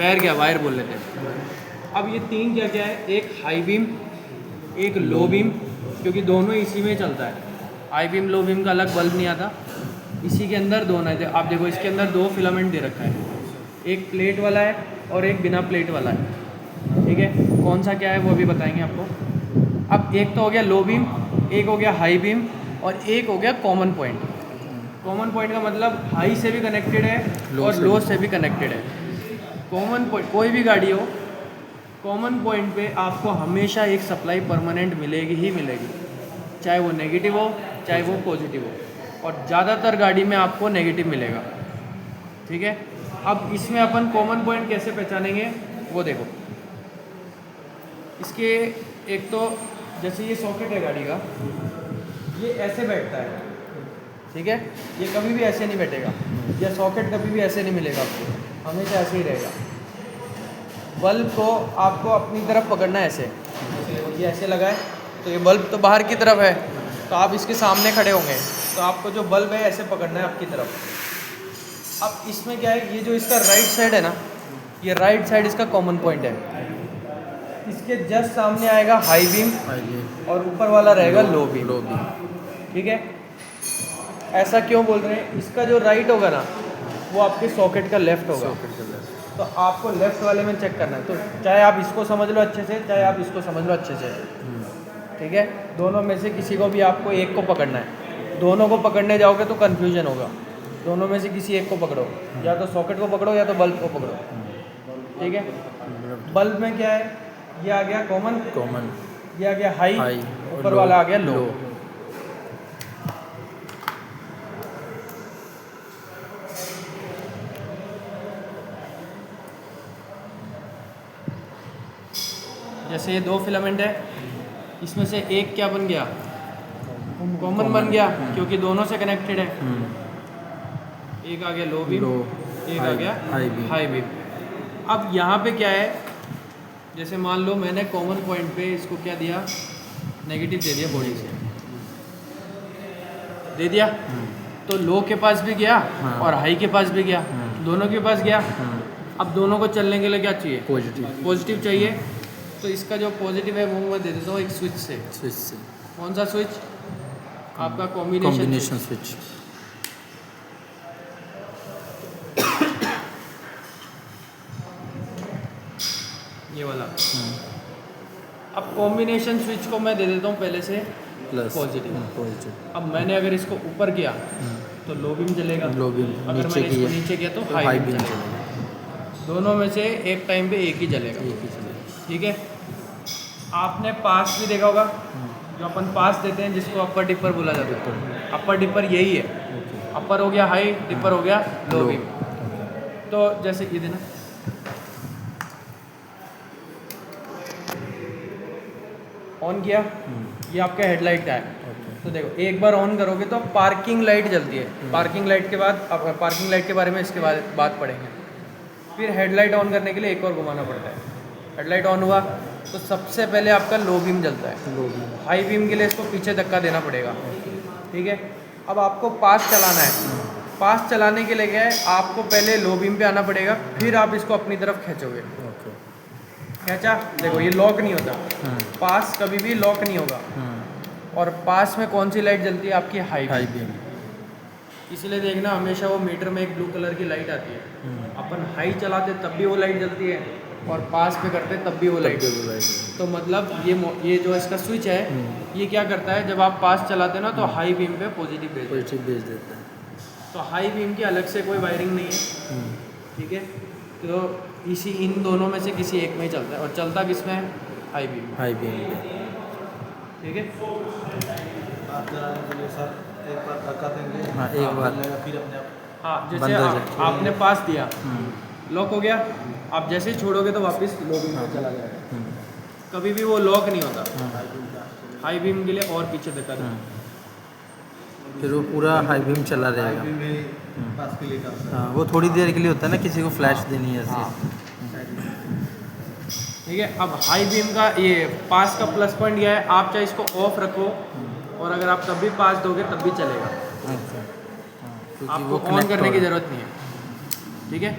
पैर क्या वायर बोल लेते हैं। अब ये तीन क्या क्या है, एक हाई बीम, एक लो बीम, क्योंकि दोनों इसी में चलता है। हाई बीम लो बीम का अलग बल्ब नहीं आता, इसी के अंदर दोनों है। आप देखो इसके अंदर दो फिलामेंट दे रखा है, एक प्लेट वाला है और एक बिना प्लेट वाला है। ठीक है, कौन सा क्या है वो भी बताएंगे आपको। अब एक तो हो गया लो बीम, एक हो गया हाई बीम और एक हो गया कॉमन पॉइंट। कॉमन पॉइंट का मतलब हाई से भी कनेक्टेड है और लो से भी कनेक्टेड है। कॉमन पॉइंट, कोई भी गाड़ी हो, कॉमन पॉइंट पे आपको हमेशा एक सप्लाई परमानेंट मिलेगी ही मिलेगी, चाहे वो नेगेटिव हो चाहे वो पॉजिटिव हो, और ज़्यादातर गाड़ी में आपको नेगेटिव मिलेगा। ठीक है, अब इसमें अपन कॉमन पॉइंट कैसे पहचानेंगे वो देखो। इसके एक तो जैसे ये सॉकेट है गाड़ी का, ये ऐसे बैठता है। ठीक है, ये कभी भी ऐसे नहीं बैठेगा, या सॉकेट कभी भी ऐसे नहीं मिलेगा आपको, हमेशा ऐसे ही रहेगा। बल्ब को आपको अपनी तरफ पकड़ना है ऐसे, ये ऐसे लगाए तो ये बल्ब तो बाहर की तरफ है, तो आप इसके सामने खड़े होंगे तो आपको जो बल्ब है ऐसे पकड़ना है आपकी तरफ। अब इसमें क्या है, ये जो इसका राइट साइड है ना, ये राइट साइड इसका कॉमन पॉइंट है। इसके जस्ट सामने आएगा हाई बीम और ऊपर वाला रहेगा लो बीम। ठीक है, ऐसा क्यों बोल रहे हैं, इसका जो राइट होगा ना वो आपके सॉकेट का लेफ्ट होगा, तो आपको लेफ्ट वाले में चेक करना है। तो चाहे आप इसको समझ लो अच्छे से, चाहे आप इसको समझ लो अच्छे से। ठीक है, दोनों में से किसी को भी आपको एक को पकड़ना है। दोनों को पकड़ने जाओगे तो कन्फ्यूजन होगा, दोनों में से किसी एक को पकड़ो, या तो सॉकेट को पकड़ो या तो बल्ब को पकड़ो। ठीक है, बल्ब में क्या है, ये आ गया कॉमन, ये आ गया हाई, ऊपर वाला आ गया लो। जैसे ये दो फिलामेंट है, इसमें से एक क्या बन गया, कॉमन बन गया, क्योंकि दोनों से कनेक्टेड है। एक आ गया लो बीम, एक आ गया हाई बीम। अब यहाँ पे क्या है, जैसे मान लो मैंने कॉमन पॉइंट पे इसको क्या दिया, नेगेटिव दे दिया, बॉडी से दे दिया, तो लो के पास भी गया और हाई के पास भी गया, दोनों के पास गया। अब दोनों को चलने के लिए क्या चाहिए, पॉजिटिव चाहिए। तो इसका जो पॉजिटिव है वो मैं दे देता हूँ एक स्विच से। कौन सा स्विच, आपका कॉम्बिनेशन स्विच। ये वाला। अब कॉम्बिनेशन स्विच को मैं दे देता हूँ पहले से पॉजिटिव। अब मैंने अगर इसको ऊपर किया तो लो बीम चलेगा, अगर मैंने इसको नीचे किया तो हाई बीम चलेगा। दोनों में से एक टाइम पे एक ही चलेगा। ठीक है, आपने पास भी देखा होगा, जो अपन पास देते हैं जिसको अपर डिपर बोला जाता है। अपर डिपर यही है, अपर हो गया हाई, डिपर हो गया लो बीम। तो जैसे ये देना, ऑन किया, ये आपका हेडलाइट का है। तो देखो एक बार ऑन करोगे तो पार्किंग लाइट जलती है। पार्किंग लाइट के बाद, अब पार्किंग लाइट के बारे में इसके बाद बात पढ़ेंगे। फिर हेडलाइट ऑन करने के लिए एक और घुमाना पड़ता है। हेडलाइट ऑन हुआ तो सबसे पहले आपका लो बीम जलता है। हाई बीम के लिए इसको पीछे धक्का देना पड़ेगा। ठीक है, अब आपको पास चलाना है। पास चलाने के लिए क्या है, आपको पहले लो बीम पे आना पड़ेगा, फिर आप इसको अपनी तरफ खींचोगे। खींचा, देखो ये लॉक नहीं होता, पास कभी भी लॉक नहीं होगा। और पास में कौन सी लाइट जलती है, आपकी हाई बीम। इसलिए देखना हमेशा वो मीटर में एक ब्लू कलर की लाइट आती है। अपन हाई चलाते तब भी वो लाइट जलती है, और पास पे करते तब भी वो लाइट। तो मतलब ये जो इसका स्विच है, ये क्या करता है, जब आप पास चलाते हैं ना तो हाई बीम पे पॉजिटिव भेज देता है। तो हाई बीम की अलग से कोई वायरिंग नहीं है। ठीक है, तो इन दोनों में से किसी एक में ही चलता है, और चलता किस में है, हाई बीम। ठीक है, एक बार धक्का देंगे, एक बार फिर अपने आप। हाँ, जैसे आपने पास दिया, लॉक हो गया, आप जैसे ही छोड़ोगे तो वापस लो बीम पे चला जाएगा। कभी भी वो लॉक नहीं होता। हाई बीम के लिए और पीछे धक्का दो, फिर वो पूरा हाई बीम चला रहेगा। पास के लिए हाँ, वो थोड़ी देर के लिए होता है ना, किसी को फ्लैश देनी है ऐसे। ठीक है, अब हाई बीम का ये पास का प्लस पॉइंट यह है, आप चाहे इसको ऑफ रखो और अगर आप तब भी पास दोगे तब भी चलेगा। आपको ऑन करने की ज़रूरत नहीं है। ठीक है,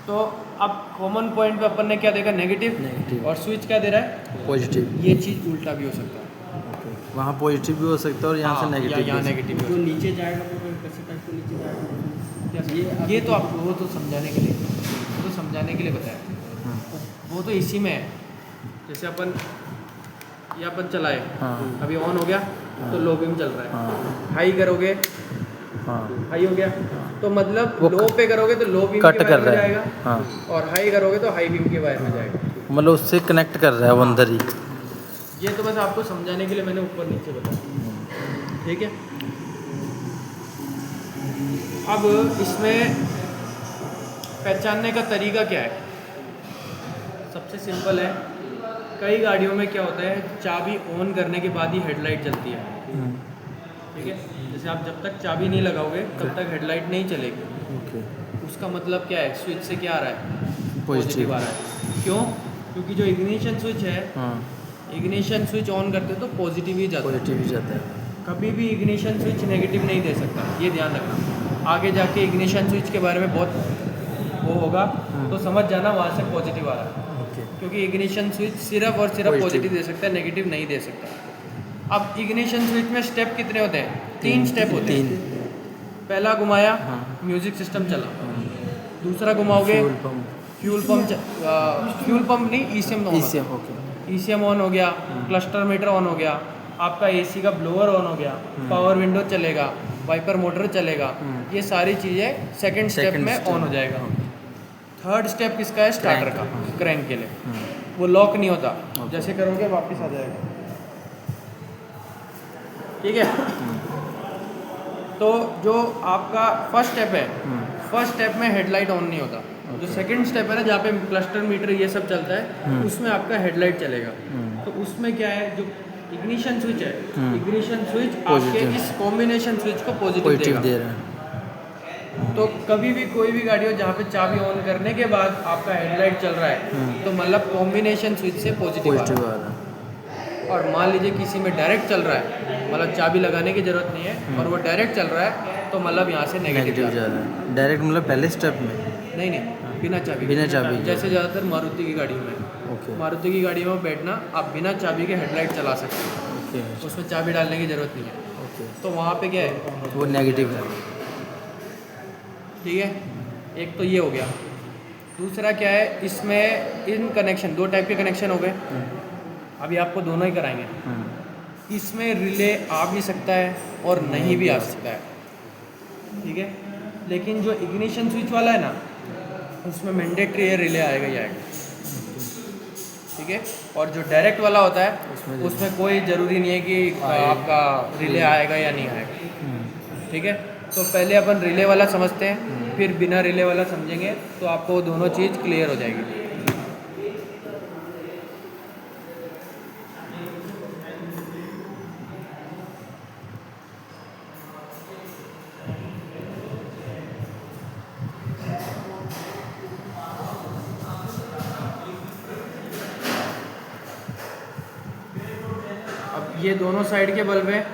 तो अब कॉमन पॉइंट पे अपन ने क्या देखा, नेगेटिव, नेगेटिव और स्विच क्या दे रहा है, पॉजिटिव। ये चीज़ उल्टा भी हो सकता है। वहाँ पॉजिटिव भी हो सकता है और यहाँ से हाँ, नेगेटिव यहाँ भी। नेगेटिव जो नीचे जाएगा तो कैसे टाइप को नीचे जाएगा, ये तो आपको वो तो समझाने के लिए, वो तो समझाने के लिए बताया, वो तो इसी में है। जैसे अपन ये अपन चलाए, हाँ अभी ऑन हो गया तो लो बीम चल रहा है, हाँ हाई करोगे, हाँ हाई हो गया तो मतलब वो लो पे करोगे तो लो बीम कट के कर वायर में रहा है। जाएगा, हाँ और हाई करोगे तो हाई बीम के वायर में जाएगा। मतलब उससे कनेक्ट कर रहा है वो अंदर ही। ये तो बस आपको समझाने के लिए मैंने ऊपर नीचे बताया, ठीक है। अब इसमें पहचानने का तरीका क्या है, सबसे सिंपल है। कई गाड़ियों में क्या होता है, चाबी ऑन करने के बाद ही हेडलाइट जलती है, ठीक है। जैसे आप जब तक चाबी नहीं लगाओगे तब तक हेडलाइट नहीं चलेगी। ओके उसका मतलब क्या है, स्विच से क्या आ रहा है, पॉजिटिव आ रहा है। क्यों? क्योंकि जो इग्निशन स्विच है, हाँ इग्निशन स्विच ऑन करते हो तो पॉजिटिव ही जाता है, पॉजिटिव ही जाता है। कभी भी इग्निशन स्विच नेगेटिव नहीं दे सकता, ये ध्यान रखना। आगे जाके इग्निशन स्विच के बारे में बहुत वो होगा तो समझ जाना वहाँ से पॉजिटिव आ रहा है, ओके क्योंकि इग्निशन स्विच सिर्फ और सिर्फ पॉजिटिव दे सकता है, नेगेटिव नहीं दे सकता। अब इग्निशन स्विच में स्टेप कितने होते हैं, 3 स्टेप होते हैं। पहला घुमाया, हाँ। म्यूजिक सिस्टम चला, दूसरा घुमाओगे, फ्यूल पंप फ्यूल पंप नहीं, ECM ECM okay ECM on हो गया, क्लस्टर मीटर ऑन हो गया, आपका एसी का ब्लोअर ऑन हो गया, पावर विंडो चलेगा, वाइपर मोटर चलेगा, ये सारी चीज़ें सेकंड स्टेप में ऑन हो जाएगा। थर्ड स्टेप किसका है, स्टार्टर का, क्रैंक के लिए। वो लॉक नहीं होता, जैसे करोगे वापस आ जाएगा, ठीक है। तो जो आपका फर्स्ट स्टेप है, फर्स्ट स्टेप में हेडलाइट ऑन नहीं होता। जो सेकंड स्टेप है ना, जहाँ पे क्लस्टर मीटर ये सब चलता है, उसमें आपका हेडलाइट चलेगा। तो उसमें क्या है, जो इग्निशन स्विच है, इग्निशन स्विच आपके इस कॉम्बिनेशन स्विच को पॉजिटिव दे देगा। रहा है। तो कभी भी कोई भी गाड़ी हो जहाँ पे चाबी ऑन करने के बाद आपका हेडलाइट चल रहा है, तो मतलब कॉम्बिनेशन स्विच से पॉजिटिव आ रहा पॉजिटिव आ रहा है। है। और मान लीजिए किसी में डायरेक्ट चल रहा है, मतलब चाबी लगाने की जरूरत नहीं है और वो डायरेक्ट चल रहा है, तो मतलब यहाँ से नेगेटिव नेगेटिव जा रहा है। डायरेक्ट मतलब पहले स्टेप में नहीं, बिना चाबी के। जैसे ज़्यादातर मारुति की गाड़ियों में, ओके मारुति की गाड़ियों में बैठना आप बिना चाबी के हेडलाइट चला सकते हो, ओके उसमें चाबी डालने की ज़रूरत नहीं है। ओके तो वहाँ पे क्या है, वो नेगेटिव है। ठीक है। एक तो ये हो गया। दूसरा क्या है, इसमें इन कनेक्शन 2 टाइप के कनेक्शन हो गए, अभी आपको दोनों ही कराएंगे। इसमें रिले आ भी सकता है और नहीं भी आ सकता है, ठीक है। लेकिन जो इग्निशन स्विच वाला है ना, उसमें मैंडेटरी है, रिले आएगा ही आएगा, ठीक है। और जो डायरेक्ट वाला होता है उसमें कोई ज़रूरी नहीं है कि आपका रिले आएगा या नहीं आएगा, ठीक है। तो पहले अपन रिले वाला समझते हैं, फिर बिना रिले वाला समझेंगे, तो आपको दोनों चीज़ क्लियर हो जाएगी। अब ये दोनों साइड के बल्ब हैं।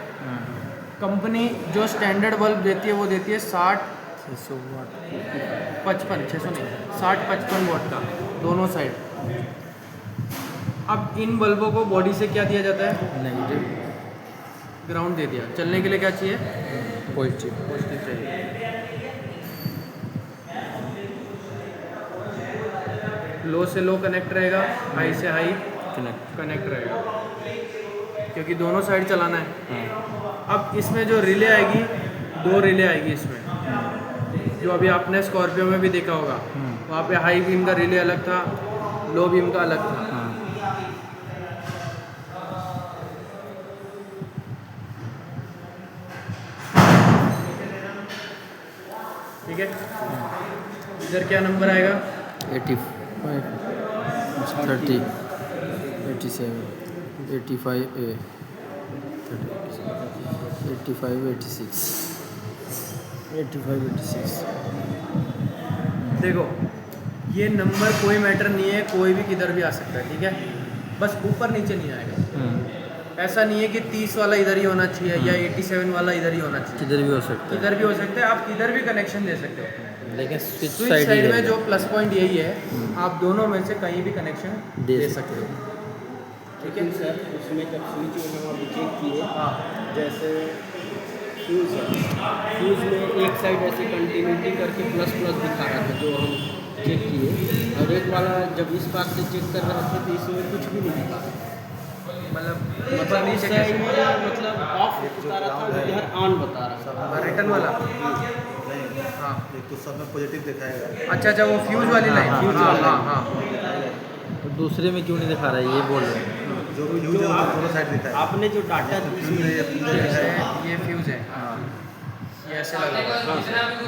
कंपनी जो स्टैंडर्ड बल्ब देती है वो देती है 60-55 वॉट का दोनों साइड। अब इन बल्बों को बॉडी से क्या दिया जाता है, नेगेटिव ग्राउंड दे दिया। चलने के लिए क्या चाहिए, पॉजिटिव पॉजिटिव चाहिए। लो से लो कनेक्ट रहेगा, हाई से हाई कनेक्ट रहेगा, क्योंकि दोनों साइड चलाना है। अब इसमें जो रिले आएगी, 2 रिले आएगी इसमें, जो अभी आपने स्कॉर्पियो में भी देखा होगा। वहाँ पे हाई बीम का रिले अलग था, लो बीम का अलग था। ठीक है, इधर क्या नंबर आएगा, 85 30 87 85 85 86 85 86। देखो ये नंबर कोई मैटर नहीं है, कोई भी किधर भी आ सकता है, ठीक है। बस ऊपर नीचे नहीं आएगा। ऐसा नहीं है कि 30 वाला इधर ही होना चाहिए या 87 वाला इधर ही होना चाहिए, किधर भी हो सकता है। किधर भी हो सकता है, आप किधर भी कनेक्शन दे सकते हो। लेकिन स्विच स्विच साइड ही साइड में रहेगा। जो प्लस पॉइंट यही है, आप दोनों में से कहीं भी कनेक्शन दे दे सकते हो। ठीक है लेकिन सर उसमें जब स्विच में हम अभी चेक किए, हाँ जैसे फ्यूज़ है, फ्यूज़ में एक साइड ऐसे कंटिन्यूटी करके प्लस प्लस दिखा रहा था जो हम चेक किए, और एक वाला जब इस पास से चेक कर रहे थे तो इसमें कुछ भी नहीं दिखा रहा था। मतलब इस साइड में मतलब ऑफ बता रहा था, इधर ऑन बता रहा था। रिटर्न वाला नहीं, हाँ एक तो सब में पॉजिटिव दिखाएगा। अच्छा अच्छा, वो फ्यूज वाली लाइन। हाँ, फ्यूज हाँ, वाली हाँ हाँ। हाँ तो दूसरे में क्यों नहीं दिखा रहा है, ये बोल रहे हैं। जो फ्यूज है वो दोनों साइड दिखाएगा। आपने जो डाटा फ्यूज है ये पूरा दिखाएगा। ये फ्यूज है, ये ऐसे लगा हुआ है।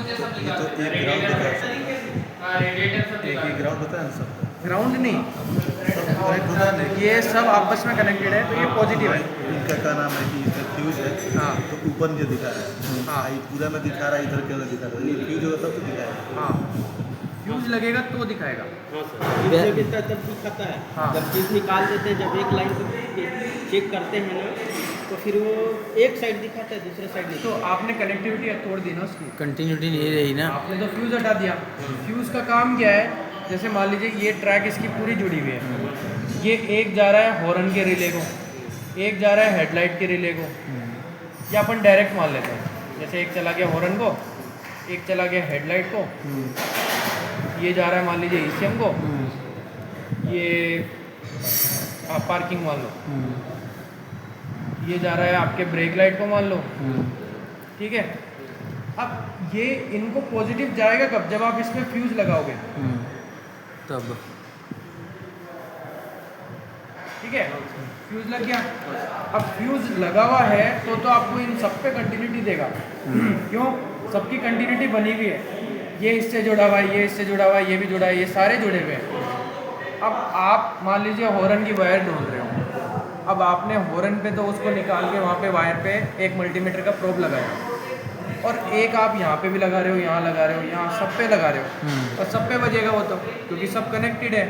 ये तो एक ग्राउंड दिखा एक ही ग्राउंड होता है ना सब ग्राउंड नहीं, सब कनेक्ट होता है नहीं। ये सब आपस में कनेक्टेड है, तो ये पॉजिटिव है। इनका क्या नाम है कि इसमें फ्यूज है हाँ तो ऊपर नीचे दिखा रहा है। हाँ ये पूरा में दिखा रहा है, इधर के अंदर दिखा रहा है। ये फ्यूज होगा तब तो दिखाएगा। हाँ, फ्यूज लगेगा तो दिखाएगा। हाँ सर, फ्यूज जब तब दिखाता है, हाँ। जब चीज़ निकाल देते हैं, जब एक लाइन को चेक करते हैं ना, तो फिर वो एक साइड दिखाता है, दूसरा साइड नहीं। तो आपने कनेक्टिविटी तोड़ दी ना उसकी, कंटिन्यूटी नहीं रही ना। आपने तो फ्यूज हटा दिया। फ्यूज का काम क्या है, जैसे मान लीजिए ये ट्रैक इसकी पूरी जुड़ी हुई है, ये एक जा रहा है हॉर्न के रिले को, एक जा रहा है हेडलाइट के रिले को, या अपन डायरेक्ट मान लेते हैं। जैसे एक चला गया हॉर्न को, एक चला गया हेडलाइट को, ये जा रहा है मान लीजिए ईसीएम को, ये आप पार्किंग मान लो, ये जा रहा है आपके ब्रेक लाइट को मान लो। ठीक है, अब ये इनको पॉजिटिव जाएगा कब, जब आप इसमें फ्यूज लगाओगे। तब ठीक है, फ्यूज लग गया। अब फ्यूज लगा हुआ है तो आपको इन सब पे कंटिन्यूटी देगा। क्यों, सबकी कंटिन्यूटी बनी हुई है। ये इससे जुड़ा हुआ है, ये इससे जुड़ा हुआ है, ये भी जुड़ा है, ये सारे जुड़े हुए हैं। अब आप मान लीजिए हॉर्न की वायर ढूंढ रहे हो, अब आपने हॉर्न पे तो उसको निकाल के वहाँ पे वायर पे एक मल्टीमीटर का प्रोब लगाया, और एक आप यहाँ पे भी लगा रहे हो, यहाँ लगा रहे हो, यहाँ सब पे लगा रहे हो, और सब पे बजेगा वो तो, क्योंकि सब कनेक्टेड है।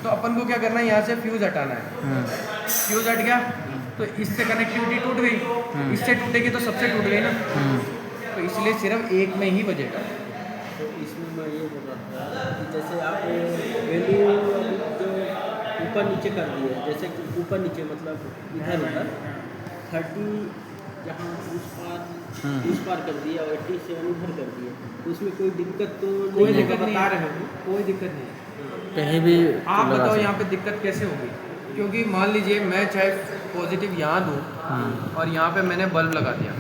तो अपन को क्या करना है, यहाँ से फ्यूज हटाना है। फ्यूज हट गया तो इससे कनेक्टिविटी टूट गई, इससे टूटेगी तो सबसे टूट गई ना, तो इसलिए सिर्फ एक में ही बजेगा। तो इसमें मैं ये बोल रहा था कि जैसे आप वैल्यू जो ऊपर नीचे कर दिए, जैसे कि ऊपर नीचे मतलब इधर उधर 30 जहाँ उस पार कर दिया और 87 इधर कर दिए, तो उसमें कोई दिक्कत तो कोई नहीं दिक्कत होगा, नहीं बता है, रहे हो। कोई दिक्कत नहीं है। कहीं भी आप लगा बताओ सकते। यहाँ पे दिक्कत कैसे होगी, क्योंकि मान लीजिए मैं चाहे पॉजिटिव यहाँ दूँ और यहाँ पे मैंने बल्ब लगा दिया,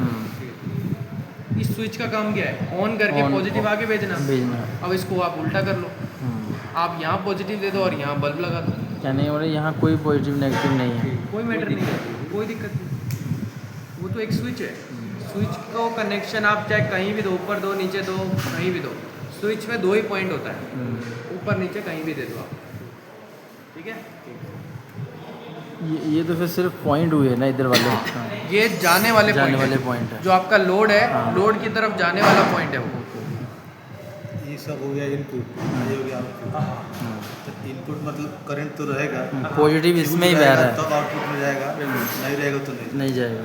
इस स्विच का काम क्या है, ऑन करके On- पॉजिटिव आगे भेजना। भेजना। अब इसको आप उल्टा कर लो, आप यहाँ पॉजिटिव दे दो और यहाँ बल्ब लगा दो, क्या नहीं हो रहा, यहाँ कोई पॉजिटिव नेगेटिव नहीं है। कोई मैटर नहीं है, कोई दिक्कत नहीं। वो तो एक स्विच है, स्विच को कनेक्शन आप चाहे कहीं भी दो, ऊपर दो, नीचे दो, कहीं भी दो, स्विच में दो ही पॉइंट होता है, ऊपर नीचे कहीं भी दे दो आप। ठीक है, ये तो फिर सिर्फ पॉइंट हुए ना इधर वाले। ये जाने वाले जाने point वाले है। पॉइंट है। जो आपका लोड है, हाँ। लोड की तरफ जाने वाला पॉइंट है वो। ये सब हो गया इनपुट, ये हो गया आउटपुट। तो इनपुट मतलब करंट तो रहेगा, पॉजिटिव इसमें ही बह रहा है, तब आउटपुट में जाएगा, नहीं रहेगा तो नहीं। नहीं जाएगा।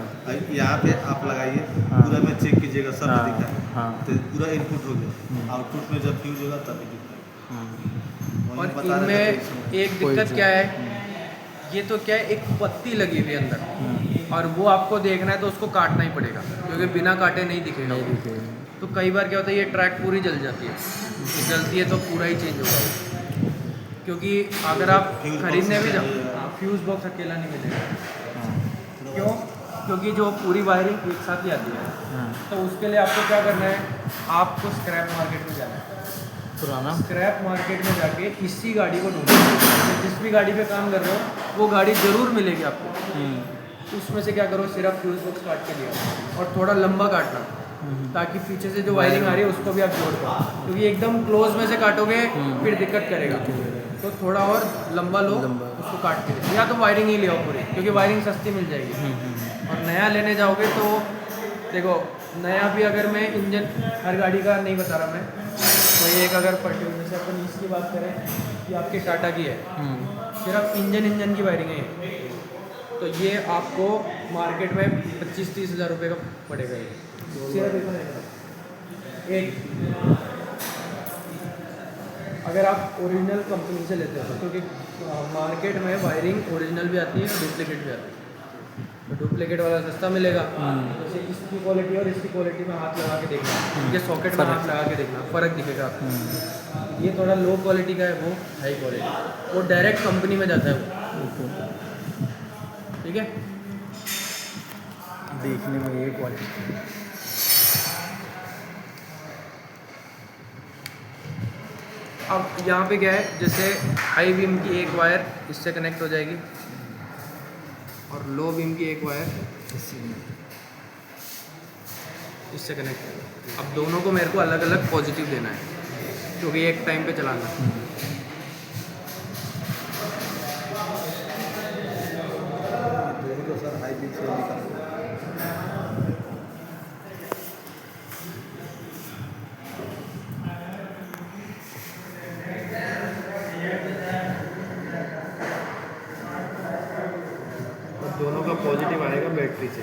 यहाँ पे आप लगाइए, हाँ। पूरा में चेक कीजिएगा, सब में हाँ, दिखा है। हाँ। तो पूरा इनपुट हो गया, आउटपुट में जब फ्यूज होगा तभी दिखा है। और वही बता रहे थे कि इनमें एक कोई दिक्कत जो- क्या है, ये तो क्या है, एक पत्ती लगी हुई है अंदर, और वो आपको देखना है तो उसको काटना ही पड़ेगा, क्योंकि बिना काटे नहीं दिखेगा। नहीं दिखेगा। तो कई बार क्या होता है, ये ट्रैक पूरी जल जाती है, तो जलती है तो पूरा ही चेंज होगा वो। क्योंकि अगर आप फ्यूज खरीदने बॉक्स भी जाओ, चाहिए। फ्यूज़ बॉक्स अकेला नहीं मिलेगा। क्यों, क्योंकि जो पूरी वायरिंग एक साथ ही आती है, हाँ, तो उसके लिए आपको क्या करना है, आपको स्क्रैप मार्केट में जाना है। पुराना स्क्रैप मार्केट में जाके इसी गाड़ी को ढूंढना है। जिस भी गाड़ी पे काम कर रहे हो वो गाड़ी ज़रूर मिलेगी आपको। उसमें से क्या करो, सिर्फ फ्यूज बॉक्स काट के लिया और थोड़ा लंबा काटना, ताकि पीछे से जो वायरिंग आ रही है उसको भी आप जोड़ पाओ, क्योंकि एकदम क्लोज में से काटोगे फिर दिक्कत करेगा। तो थोड़ा और लंबा लो, उसको काट के दे, या तो वायरिंग ही ले आओ पूरी, क्योंकि वायरिंग सस्ती मिल जाएगी। और नया लेने जाओगे तो देखो, नया भी अगर मैं इंजन, हर गाड़ी का नहीं बता रहा मैं, तो एक अगर पर्टिकुलर जैसे अपन इसकी बात करें कि आपकी टाटा की है, सिर्फ इंजन की वायरिंग है ये, तो ये आपको मार्केट में 25-30 हज़ार रुपये का पड़ेगा ये, सिर्फ एक अगर आप ओरिजिनल कंपनी से लेते हो, क्योंकि मार्केट में वायरिंग ओरिजिनल भी आती है और डुप्लीकेट भी आती है। तो डुप्लीकेट वाला सस्ता मिलेगा। जैसे इसकी क्वालिटी और इसकी क्वालिटी में हाथ लगा के देखना, इनके सॉकेट में हाथ लगा के देखना, फ़र्क दिखेगा आपको। ये थोड़ा लो क्वालिटी का है, वो हाई क्वालिटी, वो डायरेक्ट कंपनी में जाता है वो। ठीक है, देखने में ये क्वालिटी। अब यहाँ पे क्या है, जैसे हाई बीम की एक वायर इससे कनेक्ट हो जाएगी और लो बीम की एक वायर इससे कनेक्ट होगी। अब दोनों को मेरे को अलग अलग पॉजिटिव देना है, क्योंकि एक टाइम पे चलाना है। दोनों को सर हाई बीम से निकाल और दोनों का पॉजिटिव आएगा बैटरी से।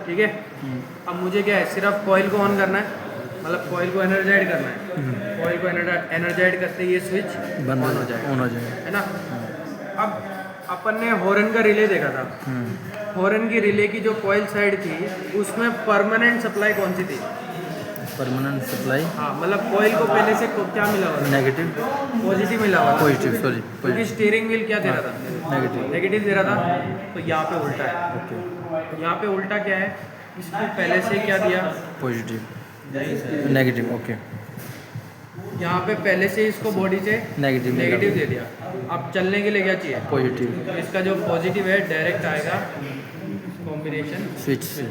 ठीक है, अब मुझे क्या है, सिर्फ कॉइल को ऑन करना है, मतलब कॉइल को एनर्जाइड करना है। कॉइल को एनर्जाइड करते ही ये स्विच बंद ऑन हो जाएगा, ऑन हो जाएगा। है ना। अब अपन ने हॉर्न का रिले देखा था। हॉर्न की रिले की जो कॉइल साइड थी, उसमें परमानेंट सप्लाई कौन सी थी? परमानेंट सप्लाई हाँ, मतलब कॉइल को पहले से क्या मिला हुआ था? नेगेटिव, पॉजिटिव मिला हुआ था। पॉजिटिव, सॉरी क्योंकि स्टीयरिंग व्हील क्या दे रहा था? नेगेटिव। नेगेटिव दे रहा था। तो यहाँ पे उल्टा है। ओके, यहाँ पे उल्टा क्या है, इसको पहले से क्या दिया? Positive, negative. ओके, यहाँ पे पहले से इसको बॉडी से नेगेटिव नेगेटिव दे दिया। अब चलने के लिए क्या चाहिए? पॉजिटिव इसका जो पॉजिटिव है डायरेक्ट आएगा कॉम्बिनेशन स्विच से।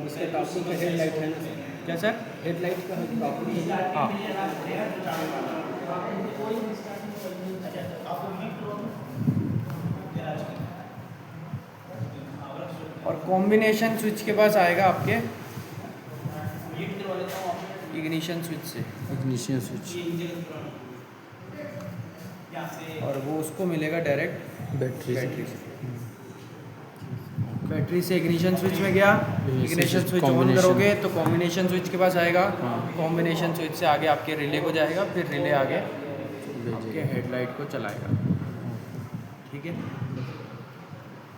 इसके टॉपिक का हेडलाइट है ना सर? क्या सर? हेडलाइट का टॉपिक है। हाँ, और कॉम्बिनेशन स्विच के पास आएगा आपके इग्निशन स्विच से, इग्निशन स्विच, और वो उसको मिलेगा डायरेक्ट बैटरी से। बैटरी से। बैटरी से इग्निशन स्विच में गया, इग्निशन स्विच ऑन combination। करोगे तो कॉम्बिनेशन स्विच के पास आएगा। कॉम्बिनेशन स्विच से आगे आपके रिले को जाएगा, फिर रिले आगे आपके हेडलाइट को चलाएगा। ठीक है,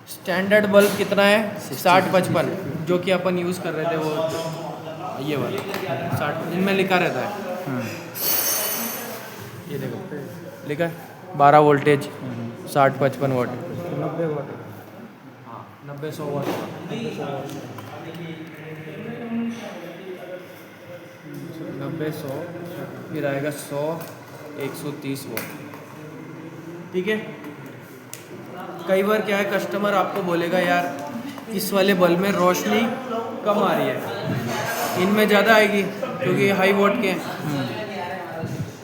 स्टैंडर्ड बल्ब कितना है? 60-55, जो कि अपन यूज़ कर रहे थे, वो ये वाला 60, इनमें लिखा रहता है। ये देखो लिखा है 12 वोल्टेज, 60-55 वाट, 90 वाट। हाँ, 90-100 वाट, 90-100, फिर आएगा 100, 130 वाट। ठीक है, कई बार क्या है, कस्टमर आपको बोलेगा यार इस वाले बल्ब में रोशनी कम आ रही है, इनमें ज़्यादा आएगी क्योंकि हाई वोल्ट के हैं।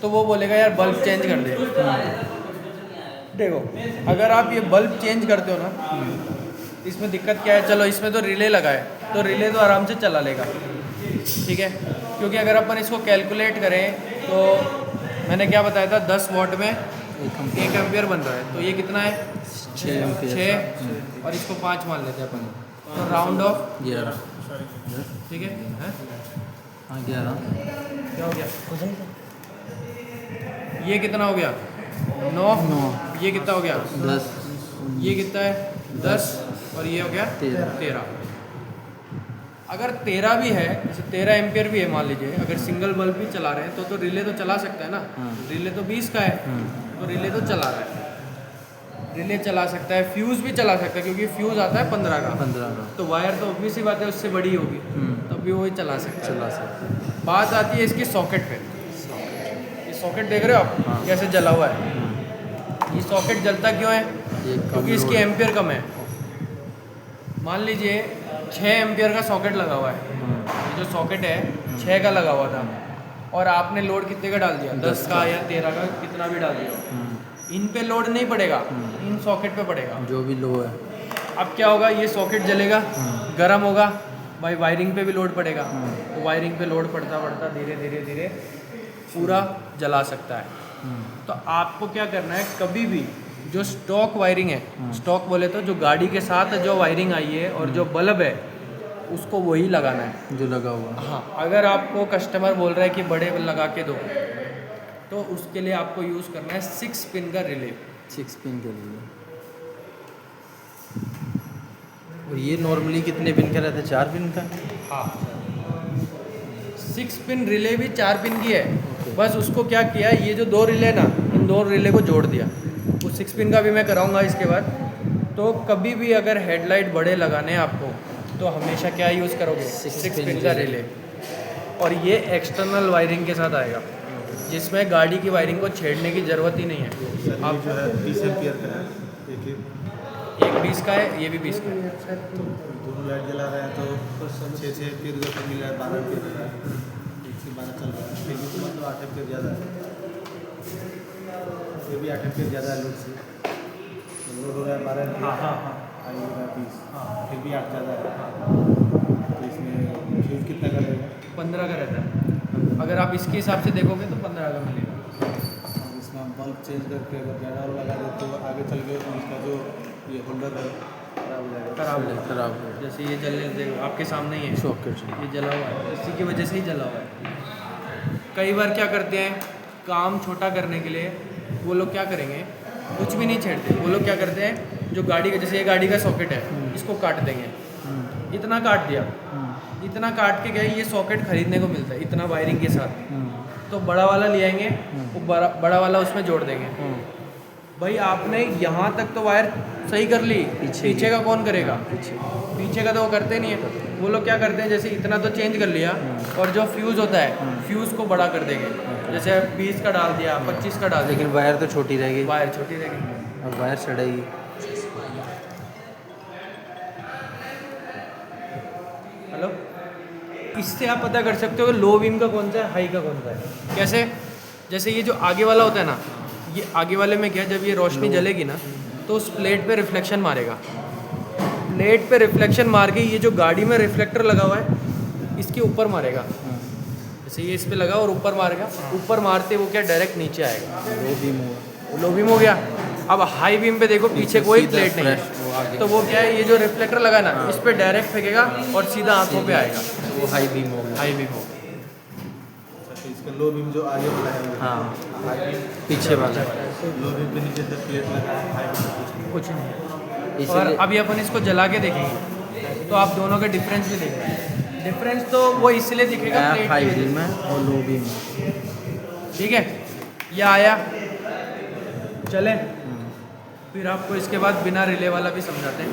तो वो बोलेगा यार बल्ब चेंज कर दे। देखो, अगर आप ये बल्ब चेंज करते हो ना, इसमें दिक्कत क्या है? चलो इसमें तो रिले लगा है, तो रिले तो आराम से चला लेगा। ठीक है, क्योंकि अगर अपन इसको कैलकुलेट करें तो मैंने क्या बताया था, 10 वॉट में 1 एम्पियर बन रहा है, तो ये कितना है? 6, और इसको 5 मान लेते हैं अपन, तो राउंड ऑफ 11। ठीक है, हैं? हाँ 11। क्या हो गया? ये कितना हो गया? 9। ये कितना हो गया? 10। ये कितना है? 10, और ये हो गया 13। अगर 13 भी है, जैसे 13 एम्पियर भी है मान लीजिए, अगर सिंगल बल्ब भी चला रहे हैं तो रिले तो चला सकता है ना। रिले तो 20 का है, तो रिले तो चला रहा है, रिले चला सकता है, फ्यूज़ भी चला सकता है, क्योंकि फ्यूज़ आता है 15 का। 15 का। तो वायर तो ऑब्वियस ही बात है उससे बड़ी होगी, तब भी वही चला सकता है। बात आती है इसकी सॉकेट पे। ये सॉकेट देख रहे हो आप कैसे जला हुआ है? ये सॉकेट जलता क्यों है? क्योंकि इसकी एम्पियर कम है। मान लीजिए 6 एम्पियर का सॉकेट लगा हुआ है, ये जो सॉकेट है 6 का लगा हुआ था, और आपने लोड कितने का डाल दिया? 10 का या 13 का, कितना भी डाल दिया। इन पे लोड नहीं पड़ेगा, इन सॉकेट पे पड़ेगा। जो भी लो है। अब क्या होगा, ये सॉकेट जलेगा, गर्म होगा, भाई वायरिंग पे भी लोड पड़ेगा, तो वायरिंग पे लोड पड़ता पड़ता धीरे धीरे धीरे पूरा जला सकता है। तो आपको क्या करना है, कभी भी जो स्टॉक वायरिंग है, स्टॉक बोले तो जो गाड़ी के साथ जो वायरिंग आई है और जो बल्ब है उसको वही लगाना है जो लगा हुआ है। हाँ। अगर आपको कस्टमर बोल रहा है कि बड़े लगा के दो, तो उसके लिए आपको यूज़ करना है 6 पिन का रिले। 6 पिन के लिए। और ये नॉर्मली कितने पिन का रहता है? 4 पिन का। हाँ, 6 पिन रिले भी 4 पिन की है। बस उसको क्या किया, ये जो 2 रिले ना, इन 2 रिले को जोड़ दिया। वो 6 पिन का भी मैं कराऊंगा इसके बाद। तो कभी भी अगर हेडलाइट बड़े लगाने हैं आपको, तो हमेशा क्या यूज़ करोगे, 6 पिन का रिले। और ये एक्सटर्नल वायरिंग के साथ आएगा, जिसमें गाड़ी की वायरिंग को छेड़ने की ज़रूरत ही नहीं है। सर आप ये जो है 20 एम्पियर का है, एक एक 20 का है, ये भी 20 का है। दोनों लाइट जला रहे हैं तो 6 एम्पियर जो मिल रहा है, 12 एम्पियर का है, 1 से 12 चल रहा है, फिर भी तो मतलब 8 एम्पियर ज़्यादा है, फिर भी 8 एम्पियर ज़्यादा है लोड से। लोड हो रहा है 12 एम्पियर, हाँ। आई हो रहा है 20, फिर भी 8 ज़्यादा है। तो इसमें फ्यूज कितना का रहेगा? 15 का रहता है। अगर आप इसके हिसाब से देखोगे तो 15 का मिलेगा। और इसमें हम बल्ब चेंज करके अगर ज़्यादा और लगा दे तो आगे चल के इसका जो ये होल्डर है खराब हो जाएगा। खराब हो गया। जैसे ये जलने देखो, आपके सामने ही है, सॉकेट। ये जला हुआ है, इसी की वजह से ही जला हुआ है। कई बार क्या करते हैं, काम छोटा करने के लिए वो लोग क्या करेंगे, कुछ भी नहीं छेड़ते। वो लोग क्या करते हैं, जो गाड़ी का, जैसे ये गाड़ी का सॉकेट है, इसको काट देंगे। इतना काट दिया, इतना काट के गए, ये सॉकेट खरीदने को मिलता है इतना वायरिंग के साथ। तो बड़ा वाला ले आएंगे, वो बड़ा वाला उसमें जोड़ देंगे। भाई आपने यहाँ तक तो वायर सही कर ली, पीछे का कौन करेगा? पीछे का तो वो करते नहीं है। वो लोग क्या करते हैं, जैसे इतना तो चेंज कर लिया, और जो फ्यूज़ होता है, फ्यूज़ को बड़ा कर देंगे। जैसे 20 का डाल दिया, 25 का डाल दिया, लेकिन वायर तो छोटी रहेगी। वायर छोटी रहेगी। और वायर सड़ेगी। हेलो, इससे आप पता कर सकते हो कि लो बीम का कौन सा है, हाई का कौन सा है। कैसे? जैसे ये जो आगे वाला होता है ना, ये आगे वाले में क्या, जब ये रोशनी जलेगी ना, तो उस प्लेट पे रिफ्लेक्शन मारेगा। प्लेट पे रिफ्लेक्शन मार के ये जो गाड़ी में रिफ्लेक्टर लगा हुआ है, इसके ऊपर मारेगा। जैसे ये इस पे लगा और ऊपर मारेगा, ऊपर मारते वो क्या डायरेक्ट नीचे आएगा। लो बीम हुआ। लो बीम हो गया। अब हाई बीम पे देखो, पीछे कोई सीधा प्लेट नहीं fresh वो है, आगे। तो वो क्या है, ये जो रिफ्लेक्टर लगा ना, इस पे डायरेक्ट फेंकेगा और सीधा आंखों पे आएगा। तो वो हाई बीम हो गया। हाई बीम हो गया। अच्छा, तो इसका लो बीम जो आगे वाला है वो हाँ, हाई बीम, पीछे वाला। लो बीम के नीचे से प्लेट लगा है, हाई बीम कुछ नहीं। कुछ नहीं है। और इसीलिए अभी अपन इसको जला के देखेंगे, तो आप दोनों का डिफरेंस भी देखेंगे। डिफरेंस तो वो इसलिए दिखेगा प्लेट हाई की वजह बीम है और लो बीम है। से। ठीक है, ये आया, चले फिर आपको इसके बाद बिना रिले वाला भी समझाते हैं।